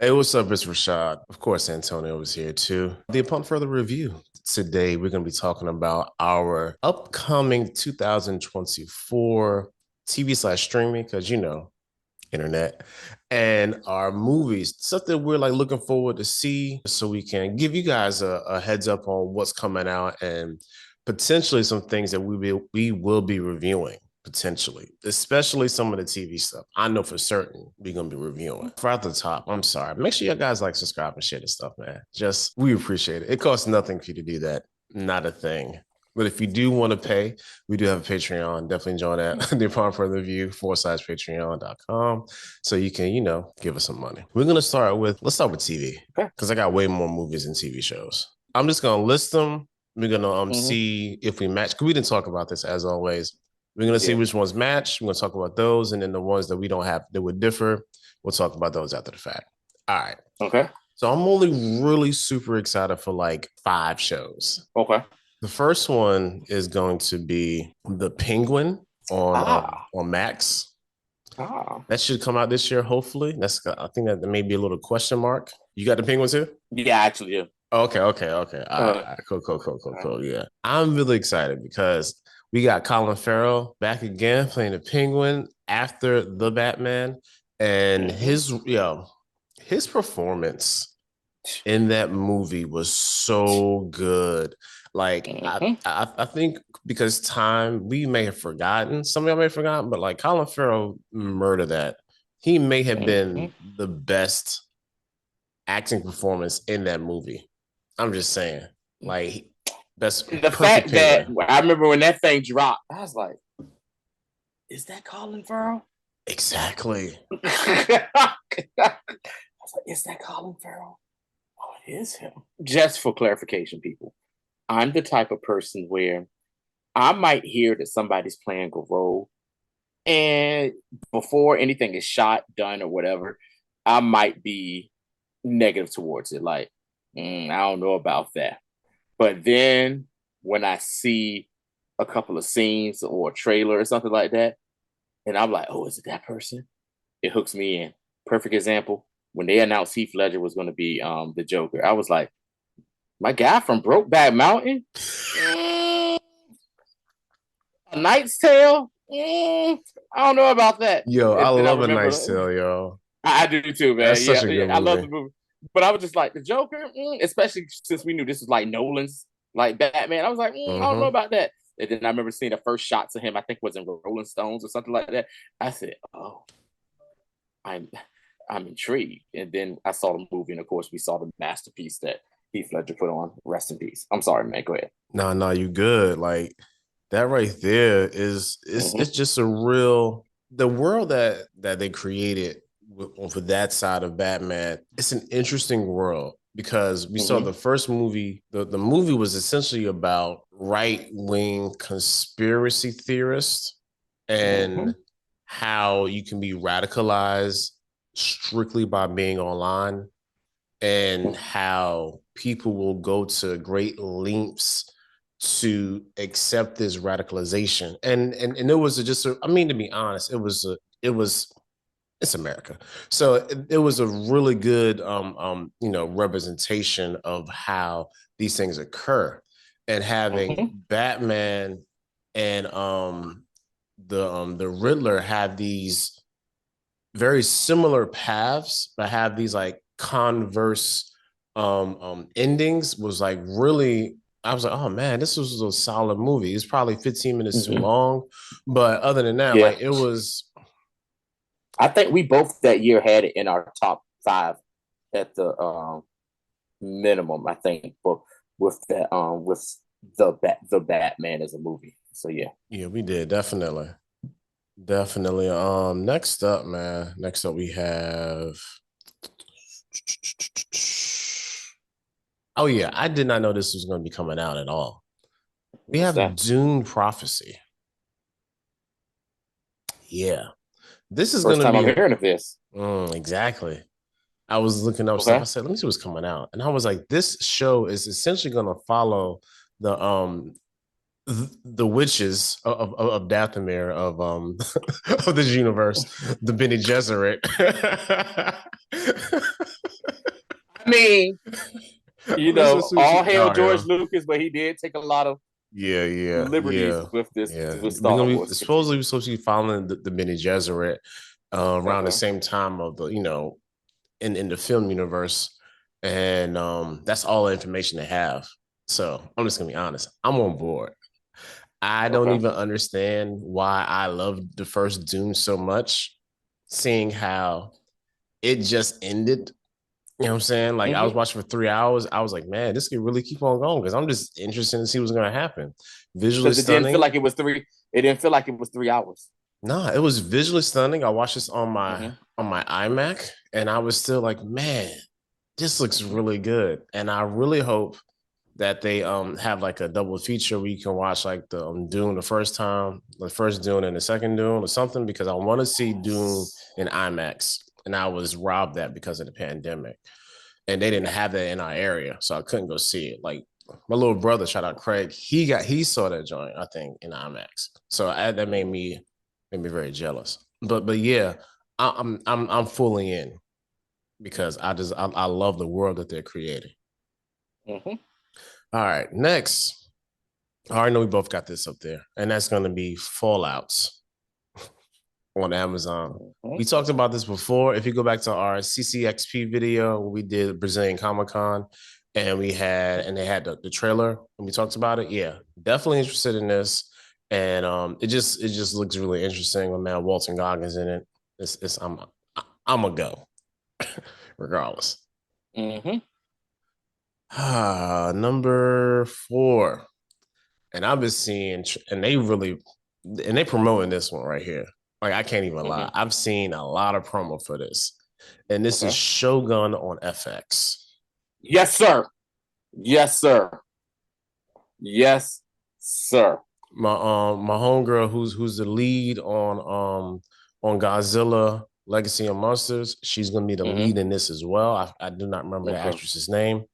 Hey, what's up? It's Rashad. Of course, Antonio was here too. The Upon Further Review. Today, we're going to be talking about our upcoming 2024 TV slash streaming, because internet, and our movies, stuff that we're like looking forward to see so we can give you guys a heads up on what's coming out and potentially some things that we will be reviewing potentially, especially some of the TV stuff. I know for certain we're gonna be reviewing. For at the top, I'm sorry. Make sure you guys like, subscribe, and share this stuff, man. Just we appreciate it. It costs nothing for you to do that. Not a thing. But if you do want to pay, we do have a Patreon. Definitely join that. The Upon Further Review /patreon.com. So you can, give us some money. Let's start with TV. Because I got way more movies and TV shows. I'm just gonna list them. We're gonna see if we match. Because we didn't talk about this as always. We're gonna see which ones match. We're gonna talk about those, and then the ones that we don't have that would differ, we'll talk about those after the fact. All right. Okay. So I'm only really super excited for like 5 shows. Okay. The first one is going to be The Penguin on Max. That should come out this year, hopefully. I think that may be a little question mark. You got The Penguin too? Yeah, actually, yeah. Okay. All right. Cool. Yeah. I'm really excited because we got Colin Farrell back again playing the Penguin after the Batman. And his performance in that movie was so good. Like I think because time we may have forgotten, some of y'all may have forgotten, but like Colin Farrell murdered that. He may have been the best acting performance in that movie. I'm just saying, like best The perfect fact that penguin. I remember when that thing dropped, I was like, "Is that Colin Farrell?" Exactly. I was like, "Is that Colin Farrell?" Oh, it is him. Just for clarification, people, I'm the type of person where I might hear that somebody's playing a role, and before anything is shot, done, or whatever, I might be negative towards it. Like, I don't know about that. But then when I see a couple of scenes or a trailer or something like that, and I'm like, oh, is it that person? It hooks me in. Perfect example. When they announced Heath Ledger was going to be the Joker, I was like, my guy from Brokeback Mountain, mm, A Knight's Tale. I don't know about that. Yo, I And then I love A Knight's remember, Tale, yo. I do too, That's man. such Yeah, a yeah, good I love the movie. movie, but I was just like the Joker, especially since we knew this was like Nolan's like Batman. I was like, I don't know Mm-hmm. about that. And then I remember seeing the first shots of him. I think it was in Rolling Stones or something like that. I said, oh, I'm I'm intrigued. And then I saw the movie, and of course, we saw the masterpiece that Heath Ledger put on. Rest in peace. I'm sorry, man. Go ahead. No, you good. Like that right there is it's Mm-hmm. just a real the world that they created for that side of Batman. It's an interesting world because we saw Mm-hmm. the first movie. The movie was essentially about right wing conspiracy theorists Mm-hmm. and how you can be radicalized strictly by being online and how people will go to great lengths to accept this radicalization. And it was I mean, to be honest, it's America. So it was a really good representation of how these things occur. And having Mm-hmm. Batman and the Riddler have these very similar paths, but have these like converse endings was like really. I was like, oh man, this was a solid movie. It's probably 15 minutes too Mm-hmm. long, but other than that, Yeah, like it was. I think we both that year had it in our top five at the minimum, I think, but with the Batman as a movie. So yeah. Yeah, we did definitely. Next up, man. Next up, we have. Oh yeah, I did not know this was going to be coming out at all. We What's have that? Dune Prophecy. Yeah, this is going First to time be I'm hearing of this. exactly. I was looking up stuff. I Okay. said, let me see what's coming out. And I was like, this show is essentially gonna follow the witches of Dathomir of this universe, the Bene Gesserit. mean, Mr. all Sushi. hail Oh, George yeah. Lucas, but he did take a lot of Yeah, yeah, liberties yeah, with this yeah. with We're Star gonna be Wars. supposedly Continue. we're supposed to be following the Bene Gesserit around the Okay. same time of the in the film universe, and that's all the information they have. So I'm just gonna be honest. I'm on board. I don't Okay. even understand why I loved the first Doom so much, seeing how it just ended. You know what I'm saying? Like I was Hmm. watching for 3 hours. I was like, man, this could really keep on going because I'm just interested to see what's gonna happen. Visually Because it didn't feel stunning. like it was three. It didn't feel like it was 3 hours. Nah, it was visually stunning. I watched this on my Hmm. on my iMac, and I was still like, man, this looks Hmm. really good. And I really hope that they have like a double feature where you can watch like the Dune the first time, the first Dune and the second Dune or something, because I want to see Dune in IMAX. And I was robbed that because of the pandemic. And they didn't Yeah. have that in our area. So I couldn't go see it. Like my little brother, shout out Craig, he saw that joint, I think, in IMAX. So that made me very jealous. But yeah, I'm fully in because I love the world that they're creating. Hmm. All right, next. I already know we both got this up there, and that's going to be Fallouts on Amazon. Hmm. We talked about this before. If you go back to our CCXP video, we did Brazilian Comic Con, and they had the trailer, and we talked about it. Yeah, definitely interested in this, and it just looks really interesting. My man Walton Goggins in it. It's I'm a go, regardless. Hmm. Number 4. And I've been seeing, and they promoting this one right here. Like I can't even lie, Hmm. I've seen a lot of promo for this, and this is Okay. Shogun on FX. Yes, sir. Yes, sir. Yes, sir. My homegirl who's the lead on Godzilla Legacy of Monsters. She's gonna be the Hmm. lead in this as well. I do not remember the Okay. actress's name.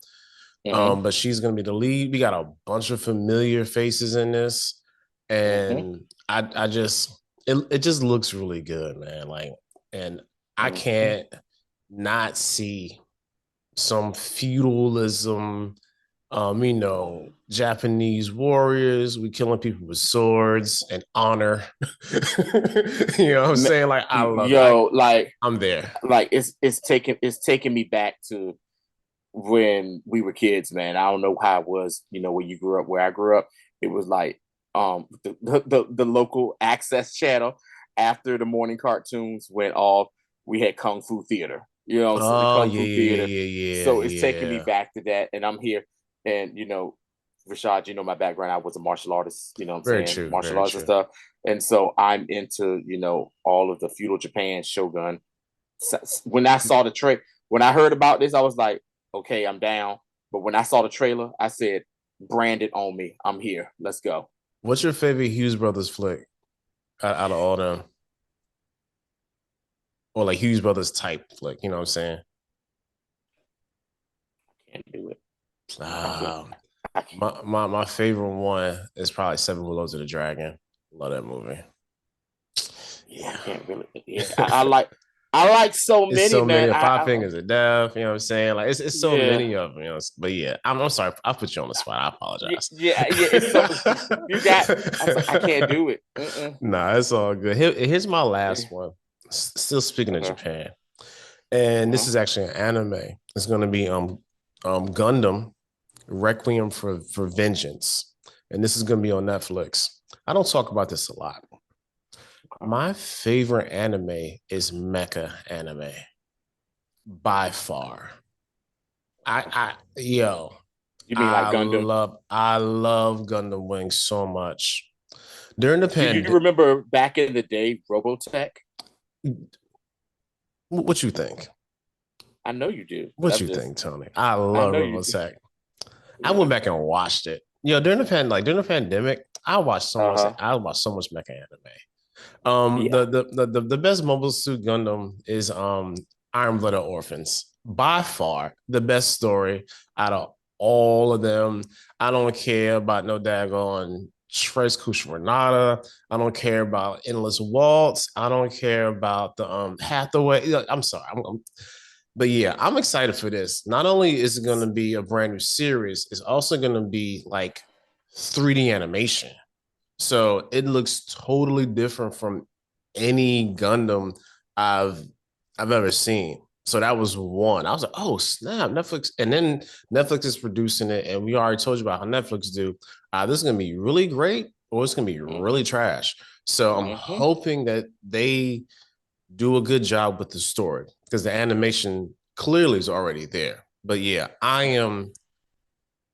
Hmm. But she's gonna be the lead. We got a bunch of familiar faces in this, Hmm. and I just it just looks really good, man. Like, and I Hmm. can't not see some feudalism. Japanese warriors, we killing people with swords and honor. You know what I'm saying? Like, I love it. Yo, I'm there. it's taking me back to when we were kids, man. I don't know how it was, when you grew up. Where I grew up, it was like the local access channel after the morning cartoons went off. We had Kung Fu Theater, so the Oh Kung yeah, Fu yeah, Theater. yeah, So it's yeah, taking me yeah. back to that, and I'm here, and Rashad, my background. I was a martial artist, what I'm Very saying, true, martial very arts and true. stuff, and so I'm into all of the feudal Japan Shogun. When I saw the when I heard about this, I was like, okay, I'm down. But when I saw the trailer, I said, brand it on me. I'm here. Let's go. What's your favorite Hughes Brothers flick out of all them? Or like Hughes Brothers type flick, you know what I'm saying? I can't do it. I can't. Um, I can't. my favorite one is probably Seven Below to the Dragon. Love that movie. Yeah, I Yeah. can't really. Yeah, I like so It's many, so many man. of Five Fingers of Death, you know what I'm saying? Like it's so Yeah, many of them, But yeah, I'm sorry, I put you on the spot. I yeah, apologize. yeah, yeah. It's so you got. I was like, I can't do it. Mm-mm. Nah, it's all good. Here's my last one. Still speaking of Okay. Japan. And this Uh-huh. is actually an anime. It's gonna be Gundam Requiem for Vengeance, and this is going to be on Netflix. I don't talk about this a lot. Okay. My favorite anime is mecha anime by far. I yo, You mean like Gundam? I love Gundam Wing so much. During the Do you pandemic, remember back in the day, Robotech? what you think? I know you do, but What I'm you just. think, Tony? I I love know you. Robotech. I Yeah. went back and watched it. During the pandemic, Uh huh. I watched so much mecha anime. Yeah. The best Mobile Suit Gundam is Iron Blooded Orphans. By far the best story out of all of them. I don't care about no daggone Tres Renata. I don't care about Endless Waltz. I don't care about the Hathaway. I'm sorry. But yeah, I'm excited for this. Not only is it going to be a brand new series, it's also going to be like 3D animation. So it looks totally different from any Gundam I've I've ever seen. So that was one. I was like, oh snap, Netflix. And then Netflix is producing it, and we already told you about how Netflix do. This is gonna be really great, or it's gonna be really Mm-hmm. trash. So I'm Mm-hmm. hoping that they do a good job with the story because the animation clearly is already there. But yeah, I am.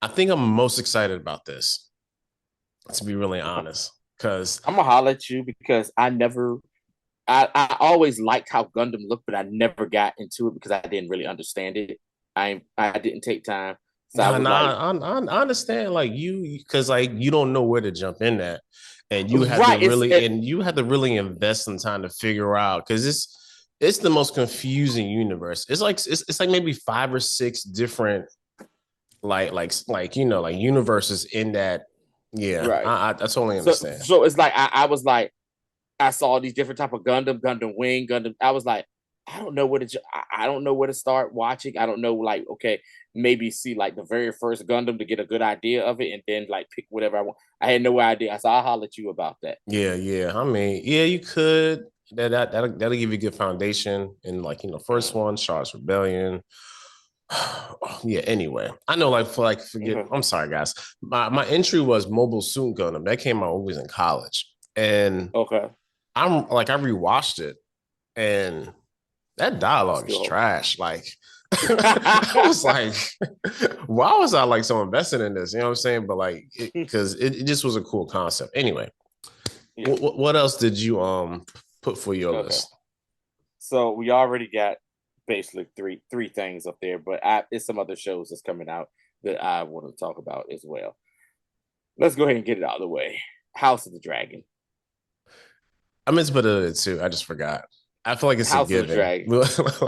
I think I'm most excited about this, to be really Okay. honest, because I'm gonna holler at you because I always liked how Gundam looked, but I never got into it because I didn't really understand it. I didn't take time. So I nah, was like, I understand like you because like you don't know where to jump in at, and right, you had to really invest some time to figure out because it's the most confusing universe. It's like maybe five or six different like like universes in that. Yeah, right. I totally So understand. so it's like I was like I saw these different type of Gundam Wing, Gundam. I was like, I don't know where to start watching. I don't know, like, okay, maybe see like the very first Gundam to get a good idea of it, and then like pick whatever I want. I had no idea. I said, I'll holler at you about that. Yeah, yeah. I mean, yeah, you could. That'll give you a good foundation. And like first one, Charles Rebellion. Yeah. Anyway, I know. Like for like forget. Okay. I'm sorry, guys. My entry was Mobile Suit Gundam. That came out when I was in college, and Okay. I rewatched it, and that dialogue is Still. trash. Like I was like, why was I like so invested in this? You know what I'm saying? But like, because it just was a cool concept. Anyway, Yeah. what else did you put for your Okay. list? So we already got basically three things up there, but it's some other shows that's coming out that I want to talk about as well. Let's go ahead and get it out of the way. House of the Dragon. I meant to put it too. I just forgot. I feel like it's a House of the given. Dragon.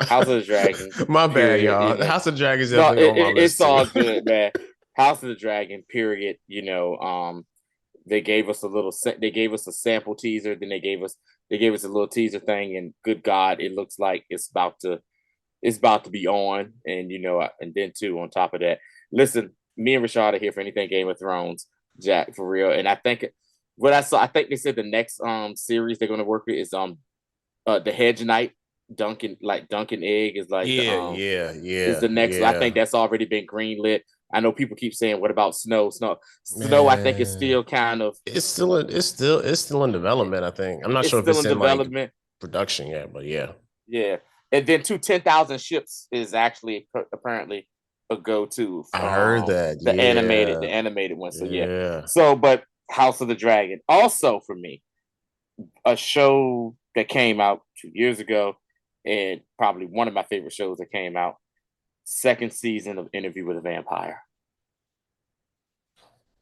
House of the Dragon. My bad, Period. y'all. House of Dragons No, definitely on my it's list too. all good, man. House of the Dragon. Period. They gave us they gave us a sample teaser. Then they gave us a little teaser thing, and good God, it looks like it's about to be on. And and then too on top of that, listen, me and Rashad are here for anything Game of Thrones, Jack, for real. And I think what I saw, I think they said the next series they're going to work with is the Hedge Knight. Duncan Egg is like the Yeah, yeah, is yeah, the next. I think yeah. that's already been greenlit. I know people keep saying, "What about Snow?" Snow. I think is Man, still kind of it's still in development. I think I'm not it's sure if still it's in in like development. production yet, but yeah, Yeah, and then 10,000 ships is actually apparently a go-to. I heard that. The Yeah, animated one. So yeah. yeah. So, but House of the Dragon also for me a show that came out 2 years ago, and probably one of my favorite shows that came out. Second season of Interview with a Vampire.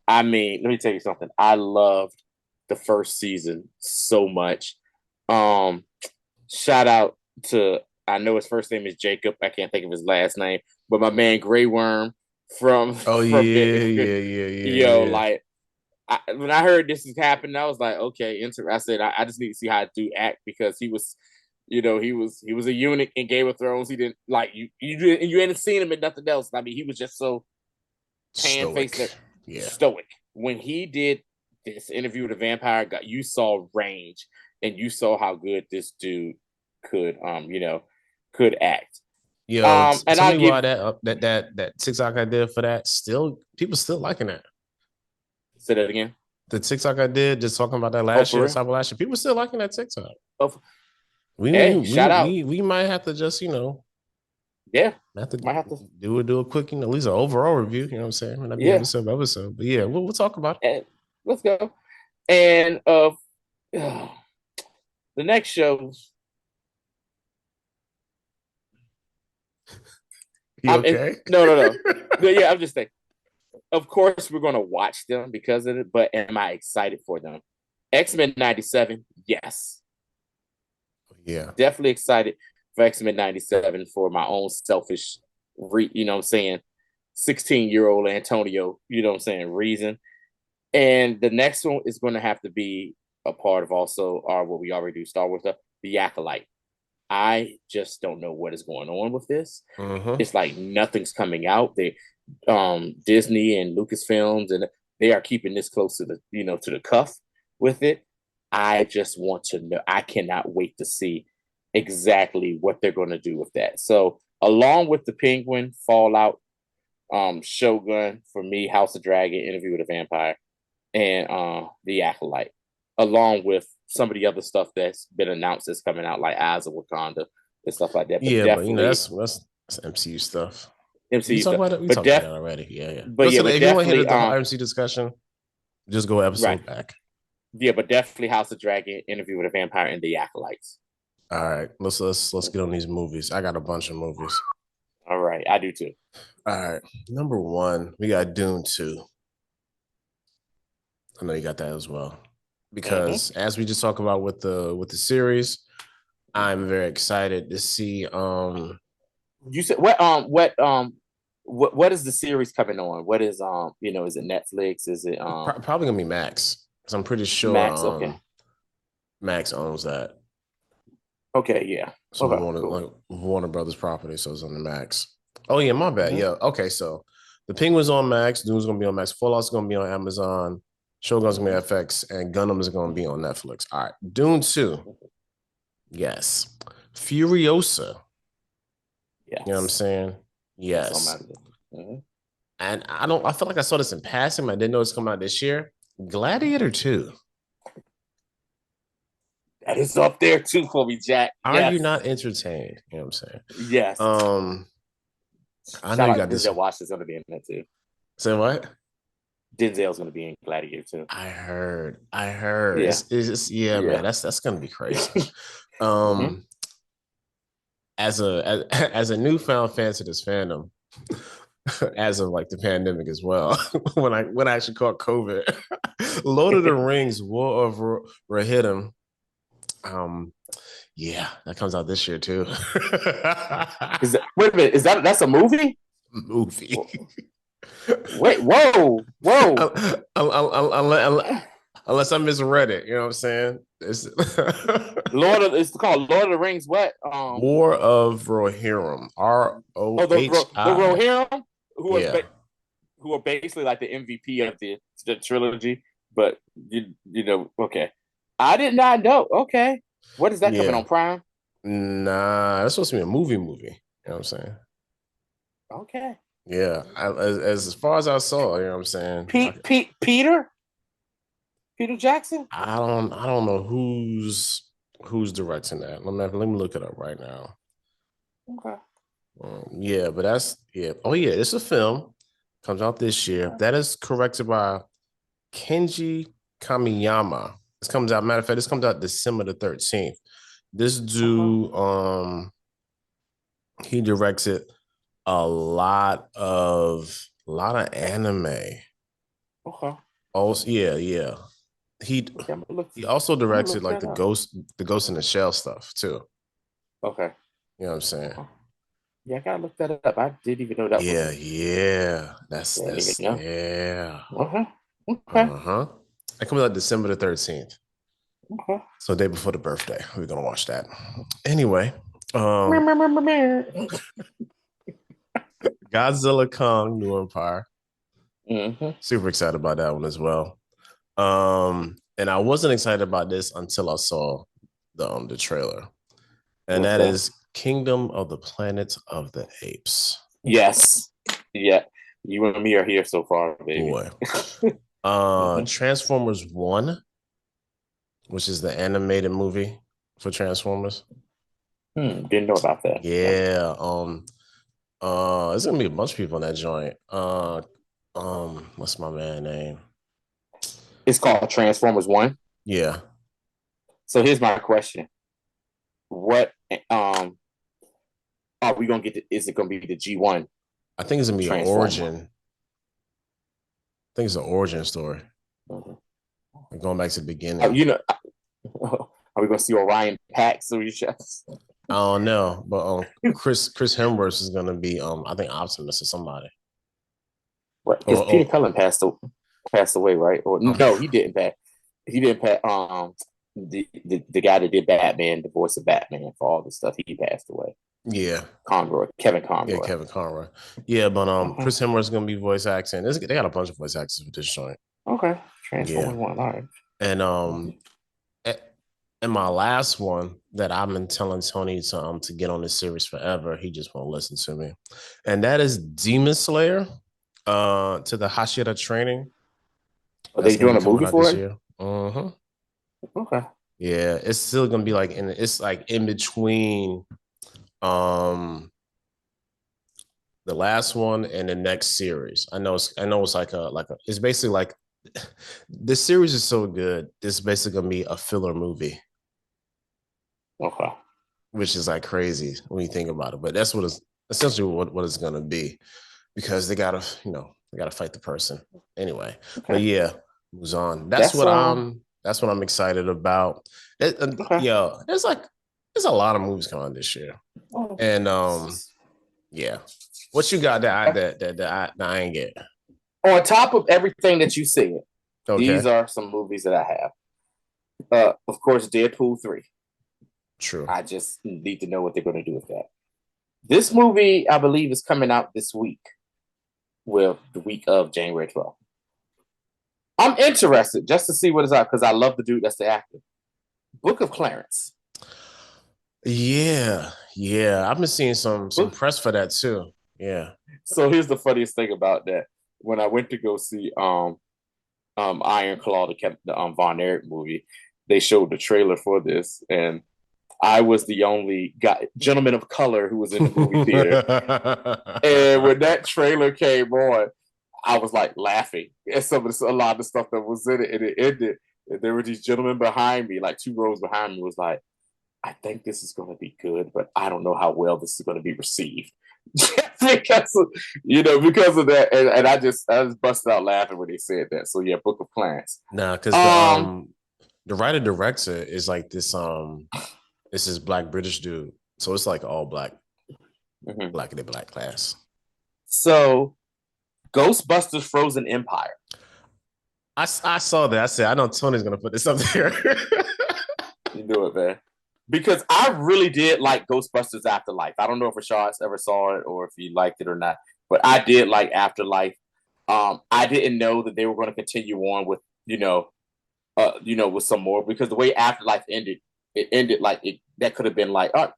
I mean, let me tell you something. I loved the first season so much. Um, Shout out to I know his first name is Jacob. I can't think of his last name, but my man Grey Worm from Oh from yeah, yeah, yeah, yo, yeah, like when I heard this is happening, I was like, okay, I said I just need to see how dude act because he was, he was a eunuch in Game of Thrones. He didn't like you hadn't seen him in nothing else. I mean, he was just so tan faced stoic. and Yeah. stoic. When he did this interview with the vampire, you saw range and you saw how good this dude could could act. Yo, And tell I'll me why give that TikTok I did for that still people still liking that. say that again. The TikTok I did just talking about that Oh, last for year, real? top of last year, people still liking that TikTok. Oh, hey, shout out. We might have to just Yeah, have to might have to. do a quick at least an overall review. You know what I'm saying? Might not be Yeah, episode by episode, but yeah, we'll talk about it. and let's go. And the next show, You okay? no. Yeah, I'm just saying. Of course, we're gonna watch them because of it, but am I excited for them? X-Men '97, yes, Yeah. definitely excited for X-Men '97 for my own selfish, what I'm saying, 16-year-old Antonio, what I'm saying, reason. And the next one is going to have to be a part of also our what we already do, Star Wars stuff, the Acolyte. I just don't know what is going on with this. Mm-hmm. It's like nothing's coming out. They Disney and Lucasfilms, and they are keeping this close to the cuff with it. I just want to know. I cannot wait to see exactly what they're going to do with that. So along with the Penguin, Fallout, Shogun, for me, House of Dragon, Interview with a Vampire, and The Acolyte, along with some of the other stuff that's been announced that's coming out, like Eyes of Wakanda and stuff like that. But Yeah, but definitely that's MCU stuff. We MCU talked stuff. about it. We But talked about that already. Yeah, yeah. yeah, Listen, but if you want to hear definitely the whole MCU discussion, just go right. episode back. Yeah, but definitely House of Dragon, Interview with a Vampire, and The Acolytes. All right, let's get on these movies. I got a bunch of movies. All right, I do too. All right, number one, we got Dune 2. I know you got that as well. Because as we just talked about with the series, I'm very excited to see You said what is the series coming on? What is is it Netflix? Is it probably gonna be Max. Because I'm pretty sure Max? Okay. Max owns that. Okay, yeah. So Okay, Warner, cool. like Warner Brothers property, so it's on the Max. Oh yeah, my bad. Yeah. Okay, so the Penguin's on Max, Dune's gonna be on Max, Fallout's gonna be on Amazon, Shogun's gonna be on FX, and Gundam is gonna be on Netflix. All right. Dune 2. Yes. Furiosa. Yes. You know what I'm saying? Yes. And I feel like I saw this in passing, but I didn't know it's coming out this year. Gladiator 2. That is up there too for me, Jack. Are Yes. you not entertained? You know what I'm saying? Yes. I know you got this. Denzel Washington's gonna be in that too. Say what? Denzel's gonna be in Gladiator too. I heard. Yeah. Yeah. Man, that's gonna be crazy. As a newfound fan to this fandom, as of like the pandemic as well, when I actually caught COVID, Lord of the Rings, War of Rohirrim. Yeah, that comes out this year too. Wait a minute, that's a movie? Movie. Wait, whoa. Unless I misread it, you know what I'm saying? It's called Lord of the Rings. What? War of Rohirrim. The Rohirrim, who are basically like the MVP of the trilogy. But okay. I did not know. Okay, what is that coming on Prime? Nah, that's supposed to be a movie. You know what I'm saying? Okay. Yeah, as far as I saw, you know what I'm saying. Peter Jackson. I don't know who's directing that. Let me look it up right now. Okay. Yeah, but that's yeah. Oh yeah, it's a film. Comes out this year. Okay. That is corrected by Kenji Kamiyama. This comes out. Matter of fact, this comes out December the 13th. This dude, he directed a lot of anime. Okay. Also, yeah. He also directed like the Ghost in the Shell stuff too. Okay. You know what I'm saying? Yeah, I gotta look that up. I didn't even know that. Yeah. That's yeah. Okay. It comes out December the 13th. Okay. So the day before the birthday. We're gonna watch that. Anyway. Godzilla Kong New Empire. Super excited about that one as well. And I wasn't excited about this until I saw the trailer. And that is Kingdom of the Planet of the Apes. Yes. Yeah. You and me are here so far, baby. Boy. Transformers 1, which is the animated movie for Transformers. Didn't know about that. Yeah. There's gonna be a bunch of people in that joint. What's my man's name? It's called Transformers 1. Yeah. So here's my question. What are we gonna get is it gonna be the G1? I think it's gonna be an origin. I think it's an origin story. Going back to the beginning. Are we gonna see Orion Pax through your chest? I don't know, but Chris Hemsworth is gonna be I think Optimus or somebody. What? Because Peter Cullen passed away, right? Or no, he didn't pass. He didn't pass. the guy that did Batman, the voice of Batman for all the stuff, he passed away. Yeah, Conroy, Kevin yeah, Conroy. Kevin Conroy. Yeah, but Okay. Chris Hemsworth's gonna be voice acting. They got a bunch of voice actors for this joint. Okay. Yeah, Transformers one. All right. and Okay. and my last one that I've been telling Tony to get on this series forever, he just won't listen to me, and that is Demon Slayer. To the Hashira training Are that's they gonna doing be a coming movie out for this it? year. Uh-huh. Okay. Yeah, it's still gonna be like it's like in between um the last one and the next series. I know it's like a it's basically like this series is so good. It's basically gonna be a filler movie, Okay. which is like crazy when you think about it. But that's what it's essentially what it's gonna be because they gotta fight the person anyway. But Okay. yeah, moves on. That's That's what I'm excited about. okay. Yeah, there's a lot of movies coming on this year, Oh. and yeah. What you got that I ain't get? On top of everything that you said, these Okay, are some movies that I have. Of course, Deadpool 3. true. I just need to know what they're going to do with that. This movie, I believe, is coming out this week. Well, the week of January 12th. I'm interested just to see what it's out because I love the dude that's the actor. Book of Clarence. Yeah, yeah. I've been seeing some Book. press for that too. Yeah. So here's the funniest thing about that. When I went to go see Iron Claw, the Von Erich movie, they showed the trailer for this, and I was the only gentleman of color who was in the movie theater. And when that trailer came on, I was like laughing at a lot of the stuff that was in it, and it ended. And there were these gentlemen behind me, like 2 rows behind me, was like, I think this is going to be good, but I don't know how well this is going to be received. because of, because of that, and I just busted out laughing when they said that. So yeah, Book of Clarence. Nah, because the writer director is like this black British dude. So it's like all Mm-hmm. black class. So Ghostbusters Frozen Empire. I saw that. I said, I know Tony's gonna put this up there. You do it, man. Because I really did like Ghostbusters Afterlife. I don't know if Rashad ever saw it or if he liked it or not, but I did like Afterlife. I didn't know that they were going to continue on with with some more because the way Afterlife ended, it ended like it that could have been like, oh,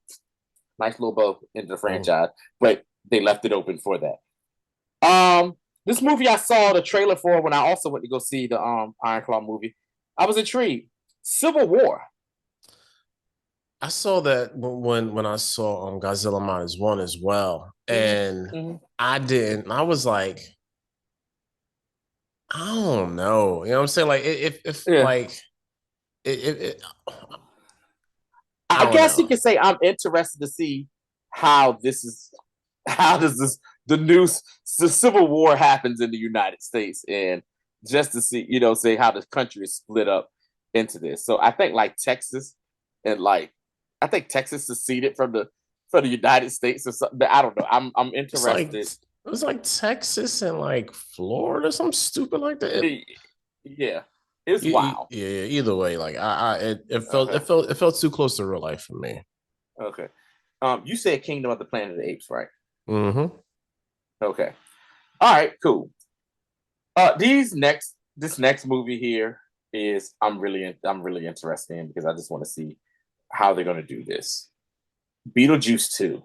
nice little bow into the Mm. franchise, but they left it open for that. This movie I saw the trailer for when I also went to go see the Iron Claw movie. I was intrigued. Civil War. I saw that when I saw Godzilla Minus One as well, Mm-hmm. and Mm-hmm. I didn't. I was like, I don't know. You know what I'm saying? Like if Yeah. like it I I don't guess you know. can say I'm interested to see how this is. How does this the Civil War happens in the United States, and just to see say how the country is split up into this. So I think like Texas and like I think Texas seceded from the United States or something. But I don't know. I'm It's like interested. it was like Texas and like Florida, something stupid like that. Yeah, it's wild. Yeah, either way, like Okay, it felt too close to real life for me. okay. You said Kingdom of the Planet of the Apes, right? Mm-hmm. Okay. All right, cool. This next movie here is I'm really interested in because I just want to see how they're gonna do this. Beetlejuice 2.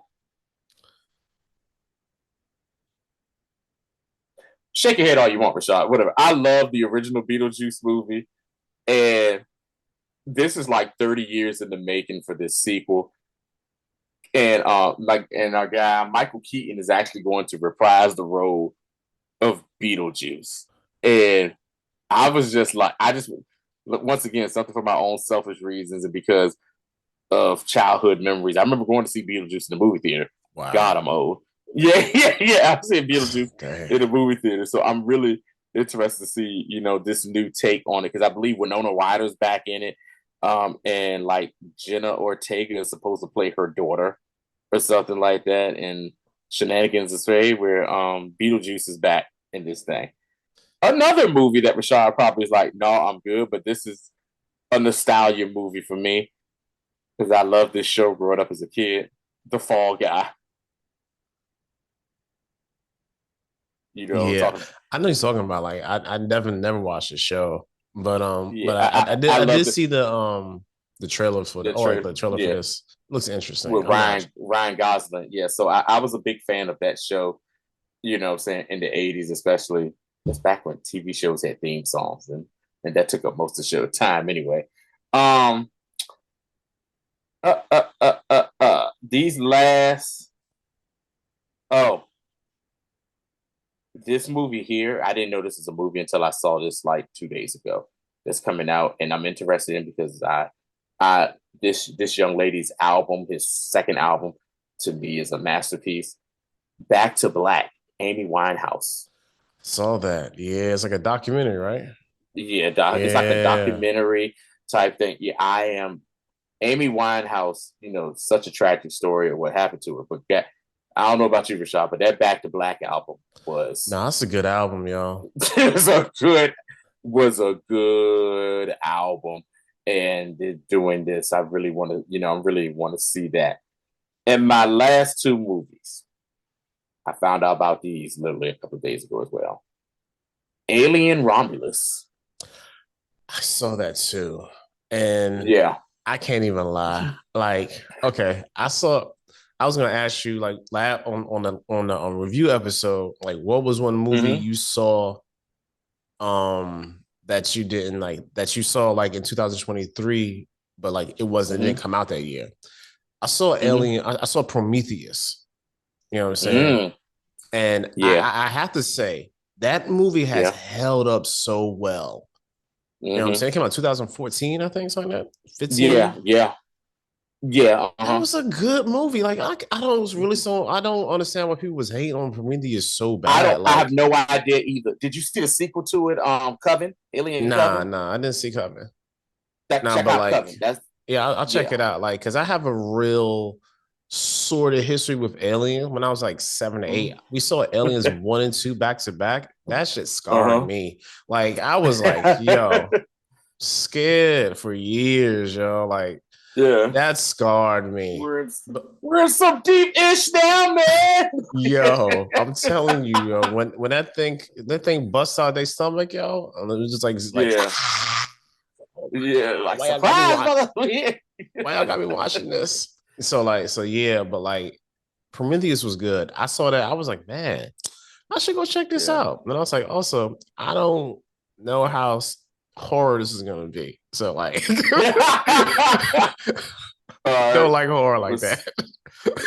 Shake your head all you want, Rashad. Whatever. I love the original Beetlejuice movie, and this is like 30 years in the making for this sequel. And our guy Michael Keaton is actually going to reprise the role of Beetlejuice. And I was just like, I just once again something for my own selfish reasons and because of childhood memories. I remember going to see Beetlejuice in the movie theater. God, Wow. I'm old. Yeah, yeah. I've seen Beetlejuice Damn. in the movie theater, so I'm really interested to see this new take on it because I believe Winona Ryder's back in it, and like Jenna Ortega is supposed to play her daughter or something like that, and Shenanigans is fade where Beetlejuice is back in this thing. Another movie that Rashad probably is like, no, I'm good, but this is a nostalgia movie for me because I love this show growing up as a kid. The Fall Guy. You know what I'm Yeah, talking about? I know you're talking about. Like, I never watched the show, Yeah, but I I did love see the trailer for the like trailer. the trailer for Yeah, this. Looks interesting. with I'm not. Ryan Gosling. Yeah, so I was a big fan of that show. You know, what I'm saying in the '80s, especially. That's back when TV shows had theme songs, and that took up most of the show time anyway. Um, these last oh this movie here, I didn't know this is a movie until I saw this like 2 days ago. That's coming out, and I'm interested in because I this young lady's album, his second album, to me is a masterpiece. Back to Black, Amy Winehouse. Saw that. Yeah, it's like a documentary, right? Yeah, it's like a Yeah. documentary type thing. Yeah, I am Amy Winehouse. You know, such a tragic story of what happened to her. But I don't know about you, Rashad, but that Back to Black album was No, that's a good album, y'all. was a good album. And doing this, I really want to, I really want to see that. And my last two movies, I found out about these literally a couple of days ago as well. Alien Romulus. I saw that too. And Yeah. I can't even lie. Like, okay, I was gonna ask you like on the review episode, like what was one movie Mm-hmm. you saw that you didn't like that you saw like in 2023, but like it Mm-hmm. didn't come out that year. I saw Mm-hmm. Alien, I saw Prometheus, you know what I'm saying? Mm. And Yeah. I have to say that movie has Yeah. held up so well. You know what I'm Mm-hmm. saying? It came out in 2014, I think, something like that. Yeah. 15. Yeah. Yeah. That Uh-huh. was a good movie. Like I don't understand why people was hating on Prometheus so I bad. don't. I have Like, no idea either. Did you see the sequel to it? Coven, Alien Coven. I didn't see coming. Nah, Check but out Coven. like, That's yeah, I'll check yeah. it out. Like, cause I have a real sort of history with Alien. When I was like 7 to 8, Mm-hmm. we saw Aliens 1 and 2 back to back. That shit scarred Uh-huh. me. Like, I was like, yo, scared for years, yo. Like, Yeah. that scarred me. We're in, But we're in some deep ish now, man. yo, I'm telling you, yo, when that thing busts out their stomach, yo, and it was just like Yeah. Yeah. Like why y'all got me surprise, watch mother. why y'all got me watching this? So yeah, but like Prometheus was good. I saw that. I was like, man, I should go check this Yeah. out. And I was like, also, I don't know how horror this is gonna be. So like All don't right. like horror like that.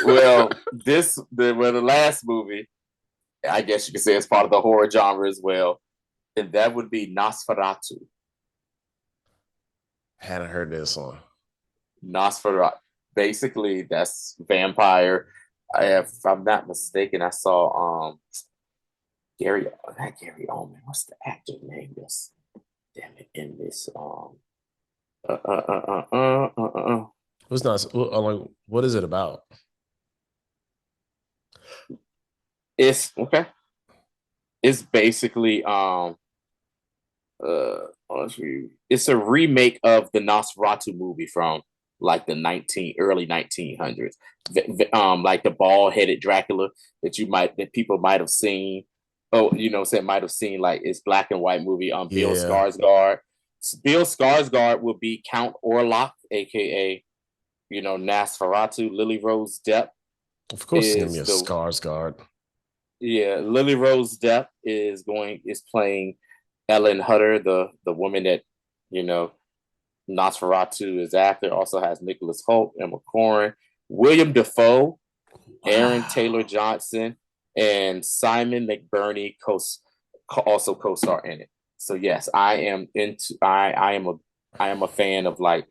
Well, the last movie, I guess you could say it's part of the horror genre as well, and that would be Nosferatu. Hadn't heard this one. Nosferatu. Basically, that's vampire. If I'm not mistaken, I saw Gary, not Gary Oldman. What's the actor name? This damn it in this uh uh uh uh uh uh. Who's not like what is it about? It's okay. It's basically it's a remake of the Nosferatu movie from like the early 1900s. Like the bald headed Dracula that people might have seen. Oh, said might have seen like it's black and white movie on Bill Yeah. Skarsgård. Bill Skarsgård will be Count Orlok, aka Nosferatu. Lily Rose Depp Of course it's gonna be is a the Skarsgård. yeah, Lily Rose Depp is playing Ellen Hutter, the woman that you know Nosferatu is after. Also has Nicholas Hoult, Emma Corrin, William Defoe, Aaron Taylor Wow. Johnson, and Simon McBurney also co-star in it. So yes, I am a fan of like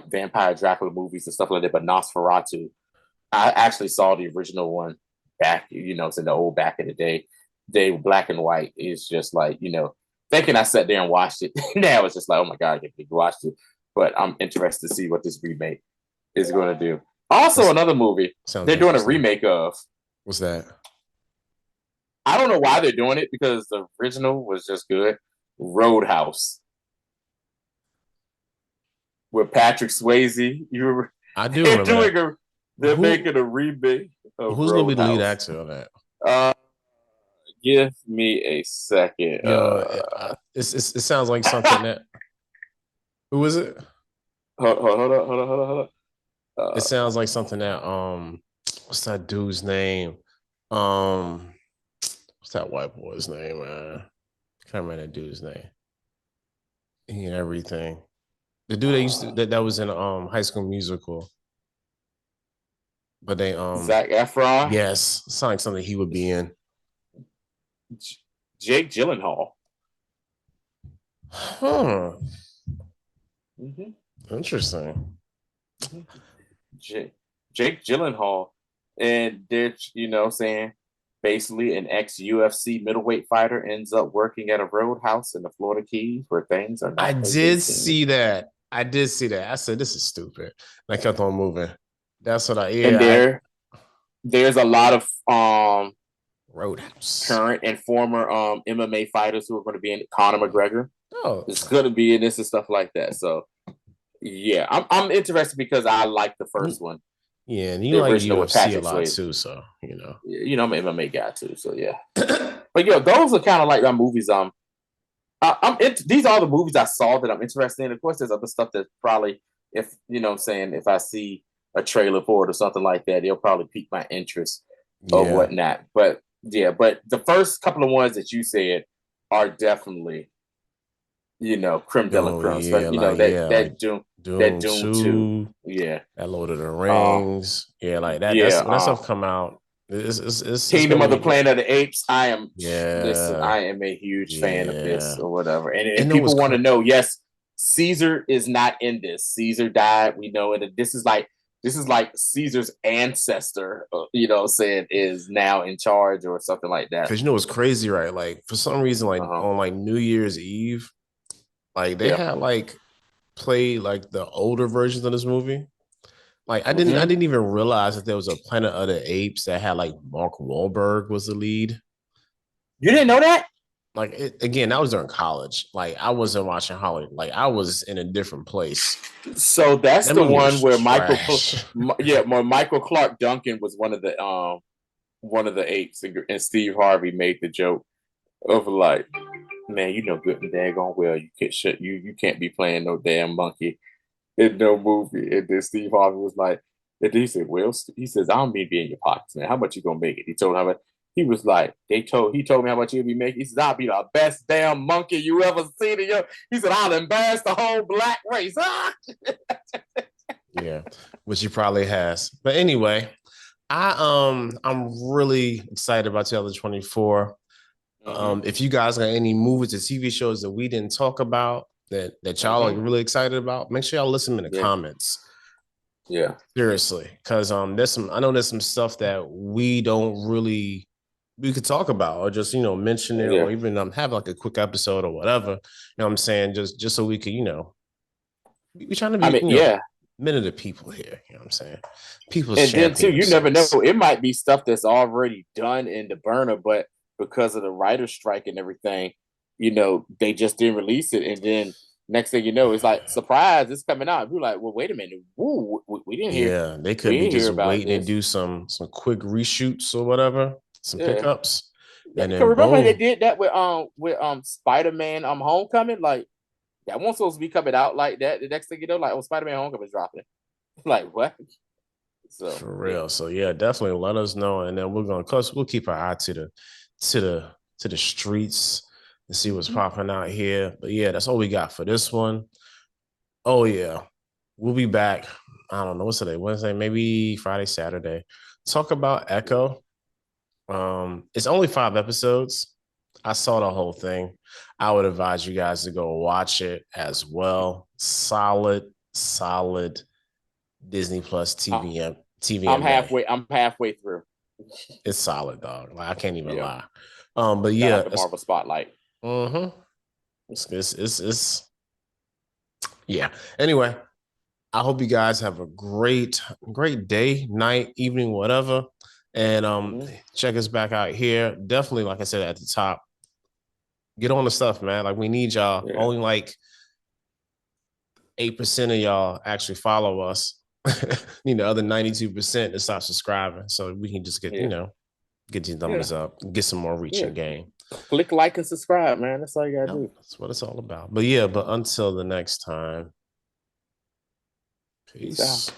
vampire Dracula movies and stuff like that. But Nosferatu, I actually saw the original one back, it's in the old back in the day. They were black and white. It's just like, thinking I sat there and watched it. Now it's just like, oh my God, I can't believe watched it. But I'm interested to see what this remake is going to do. Also, That's another movie sounds they're doing a interesting. remake of. What's that? I don't know why they're doing it because the original was just good. Roadhouse. with Patrick Swayze. You were I do they're remember that. doing a they're Who making a remake of who's gonna be the lead Roadhouse. actor of that? Uh, give me a second. Yo, it sounds like something that. Who is it? Hold on. It sounds like something that what's that dude's name? Um, what's that white boy's name, man? Can't remember that dude's name. He and everything. The dude that used to that was in High School Musical, but they Zac Efron, yes, sounds like something he would be in. Jake Gyllenhaal. Huh. Mm-hmm. Interesting. Mm-hmm. Jake Gyllenhaal, and they're saying basically an ex UFC middleweight fighter ends up working at a roadhouse in the Florida Keys where things are I not as they did seem. see that. I did see that. I said, this is stupid. And I kept on moving. That's what And I there's a lot of Roadhouse. current and former MMA fighters who are going to be in. Conor McGregor Oh, is going to be in this and stuff like that. So yeah, I'm interested because I like the first one, yeah, and you the like original with UFC a Patrick lot Swayze. too, so you know. I'm an MMA guy too, so yeah. But those are kind of like my movies. These are the movies I saw that I'm interested in. Of course, there's other stuff that probably, if I'm saying, if I see a trailer for it or something like that, it'll probably pique my interest or Yeah. whatnot. But yeah, but the first couple of ones that you said are definitely, creme de la Oh creme. yeah, But like that Doom Doom 2, 2, yeah, that Lord of the uh, Rings. Yeah, like that. yeah, That's when that stuff come out. It's Kingdom gonna of the be good. Planet of the Apes. Listen, Yeah, I am a huge fan of this yeah. or whatever. And And it was people want to know, yes, Caesar is not in this. Caesar died. We know it. This is like Caesar's ancestor, saying is now in charge or something like that. because what's crazy, right? Like for some reason, like Uh-huh. on like New Year's Eve, like they Yeah. had like played like the older versions of this movie. Like I Mm-hmm. didn't even realize that there was a Planet of the Apes that had like Mark Wahlberg was the lead. You didn't know that? Like again, that was during college. Like I wasn't watching Hollywood. Like I was in a different place. So that's That the movie one was where trash. where Michael Clark Duncan was one of the apes, and Steve Harvey made the joke of like, man, you know good and daggone well you can't be playing no damn monkey in no movie. And then Steve Harvey was like, and he said, well, he says, I don't mean be in your pockets, man. How much you gonna make it? He told him he was like, he told me how much you'll be making. He said, I'll be the best damn monkey you ever seen in your. He said, I'll embarrass the whole black race. Yeah, which he probably has. But anyway, I'm really excited about 2024. Mm-hmm. If you guys got any movies or TV shows that we didn't talk about that y'all are Mm-hmm. really excited about, make sure y'all listen in the Yeah. comments. Yeah. Seriously, because I know there's some stuff that we don't really we could talk about or just mention it or Yeah. even have like a quick episode or whatever. You know what I'm saying? Just so we could, we trying to I be, mean, yeah. men of the people here. You know what I'm saying? People's And then too, champion of you never know. sorts. It might be stuff that's already done in the burner, but because of the writer's strike and everything, they just didn't release it. And then next thing you know, it's like surprise, it's coming out. You're like, well, wait a minute, woo, Yeah, they we could be didn't hear just about waiting to this. do some quick reshoots or whatever, some Yeah, pickups, yeah. and Because then remember they boom. did that with Spider Man Homecoming. Like that wasn't supposed to be coming out like that. The next thing you know, like Spider Man Homecoming is dropping. Like what? So For yeah. real. So yeah, definitely let us know. And then we'll keep our eye to the streets and see what's Mm-hmm. popping out here. But yeah, that's all we got for this one. Oh yeah. We'll be back. I don't know what's today, Wednesday, maybe Friday, Saturday. Talk about Echo. It's only 5 episodes. I saw the whole thing. I would advise you guys to go watch it as well. Solid Disney Plus Uh, TVMA. I'm halfway through. It's solid, dog. Like I can't even Yeah. lie. But Shout yeah, out to Marvel Spotlight. mm-hmm. It's yeah. Anyway, I hope you guys have a great day, night, evening, whatever. And Mm-hmm. check us back out here. Definitely, like I said at the top, get on the stuff, man. Like we need y'all. Yeah. Only like 8% of y'all actually follow us. Other 92% to stop subscribing. So we can just get, Yeah. get these Yeah. numbers up, get some more reach Yeah. and gain. Click like and subscribe, man. That's all you gotta Yep, do. that's what it's all about. But yeah, but until the next time, Peace out. peace.